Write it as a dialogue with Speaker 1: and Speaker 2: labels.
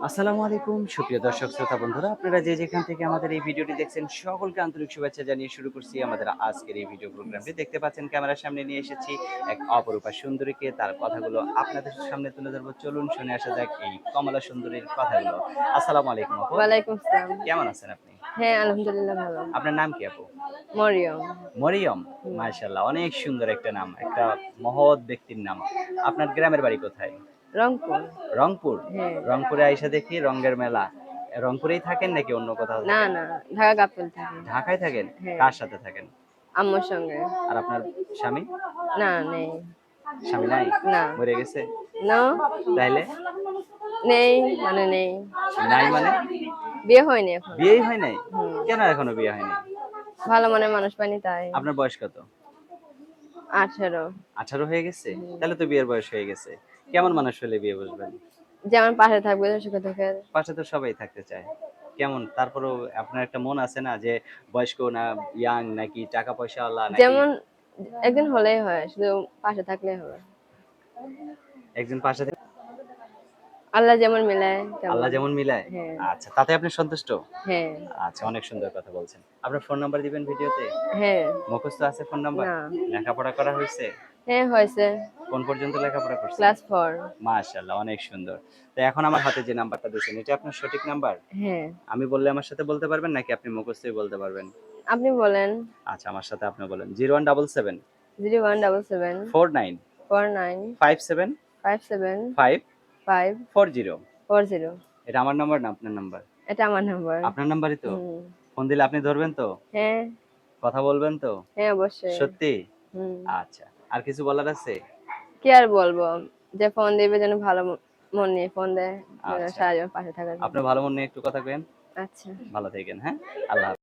Speaker 1: আসসালামু আলাইকুম সুপ্রিয় দর্শক শ্রোতা বন্ধুরা, আপনারা যে যেখান থেকে আমাদের এই ভিডিওটি দেখছেন সকলকে আন্তরিক শুভেচ্ছা জানিয়ে শুরু করছি আমাদের আজকের এই ভিডিও প্রোগ্রামটি। দেখতে পাচ্ছেন ক্যামেরার সামনে নিয়ে এসেছি এক অপরূপা সুন্দরীকে, তার কথাগুলো আপনাদের সামনে তুলে ধরবো। চলুন শুনে আসা যাক এই কমলা সুন্দরীর কথাগুলো। আসসালামু আলাইকুম আপু,
Speaker 2: ওয়ালাইকুম আসসালাম।
Speaker 1: কেমন আছেন আপনি?
Speaker 2: হ্যাঁ, আলহামদুলিল্লাহ ভালো।
Speaker 1: আপনার নাম কি আপু?
Speaker 2: মরিয়ম।
Speaker 1: মরিয়ম,
Speaker 2: হুম।
Speaker 1: মাশাআল্লাহ, অনেক সুন্দর একটা নাম, একটা মহৎ ব্যক্তির নাম। আপনার গ্রামের বাড়ি কোথায়?
Speaker 2: রংপুর।
Speaker 1: রংপুর।
Speaker 2: হ্যাঁ।
Speaker 1: রংপুরে আইসা দেখি রঙের মেলা। রংপুরেই থাকেন নাকি অন্য কোথাও
Speaker 2: না,
Speaker 1: থাকেন?
Speaker 2: না, ঢাকা কাপ্তান থাকি।
Speaker 1: ঢাকায় থাকেন?
Speaker 2: হ্যাঁ,
Speaker 1: কার সাথে থাকেন?
Speaker 2: আম্মুর সঙ্গে।
Speaker 1: আর আপনার স্বামী?
Speaker 2: না, নেই।
Speaker 1: স্বামী নাই?
Speaker 2: না।
Speaker 1: মরে গেছে?
Speaker 2: না,
Speaker 1: তাইলে?
Speaker 2: নেই, মানে নেই।
Speaker 1: নাই মানে?
Speaker 2: বিয়ে হয়নি এখনো।
Speaker 1: বিয়েই হয় নাই?
Speaker 2: হুম।
Speaker 1: কেন এখনো বিয়ে হয়নি?
Speaker 2: ভালো মনের মানুষ পাইনি তাই।
Speaker 1: আপনার বয়স কত?
Speaker 2: 18।
Speaker 1: 18 হয়ে গেছে?
Speaker 2: হুম।
Speaker 1: তাহলে তো বিয়ের বয়স হয়ে গেছে। কেমন মানুষ হলে বিয়ে বসবেন?
Speaker 2: যেমন পাশে থাকবে সুখে দুঃখে।
Speaker 1: পাশে তো সবাই থাকতে চায়। কেমন তারপরেও আপনার একটা মন আছে না যে বয়স্ক না ইয়াং নাকি টাকা পয়সাওয়ালা নাকি
Speaker 2: যেমন একদিন হলেই হয়, শুধু পাশে থাকলেই হবে।
Speaker 1: একজন পাশে
Speaker 2: আল্লাহ যেমন মিলায়
Speaker 1: আল্লাহ
Speaker 2: তেমন।
Speaker 1: যেমন মিলায়?
Speaker 2: হ্যাঁ।
Speaker 1: আচ্ছা, তাতে আপনি সন্তুষ্ট?
Speaker 2: হ্যাঁ।
Speaker 1: আচ্ছা, অনেক সুন্দর কথা বলছেন। আপনার ফোন নাম্বার দিবেন ভিডিওতে?
Speaker 2: হ্যাঁ।
Speaker 1: মুখস্থ আছে ফোন নাম্বার?
Speaker 2: না।
Speaker 1: লেখাপড়া করা হইছে?
Speaker 2: হ্যাঁ, হয়েছে।
Speaker 1: কোন পর্যন্ত লেখাপড়া করছেন?
Speaker 2: ক্লাস 4।
Speaker 1: মাশাআল্লাহ, অনেক সুন্দর। তো এখন আমার হাতে যে নাম্বারটা দিয়েছেন, এটা আপনার সঠিক নাম্বার?
Speaker 2: হ্যাঁ।
Speaker 1: আমি বললে আমার সাথে বলতে পারবেন নাকি আপনি মুখস্থই বলতে পারবেন?
Speaker 2: আপনি বলেন।
Speaker 1: আচ্ছা, আমার সাথে আপনি বলেন। 0177
Speaker 2: 0177
Speaker 1: 49
Speaker 2: 49
Speaker 1: 57
Speaker 2: 57
Speaker 1: 540।
Speaker 2: 540।
Speaker 1: এটা আমার নাম্বার না আপনার নাম্বার?
Speaker 2: এটা আমার নাম্বার।
Speaker 1: আপনার নাম্বারই তো?
Speaker 2: হুম।
Speaker 1: ফোন দিলে আপনি ধরবেন তো?
Speaker 2: হ্যাঁ,
Speaker 1: কথা বলবেন তো?
Speaker 2: হ্যাঁ অবশ্যই।
Speaker 1: সত্যি?
Speaker 2: হুম।
Speaker 1: আচ্ছা। আর কিছু বলার আছে?
Speaker 2: কি আর বলবো? যে ফোন দিবে যেন ভালো মন নিয়ে ফোন দেয়। যেন
Speaker 1: আচ্ছা।
Speaker 2: সারা জীবন পাশে থাকার জন্য।
Speaker 1: আপনার ভালো মন নিয়ে একটু কথা কইেন।
Speaker 2: আচ্ছা।
Speaker 1: ভালো থাকেন, হ্যাঁ? আল্লাহ হাফেজ।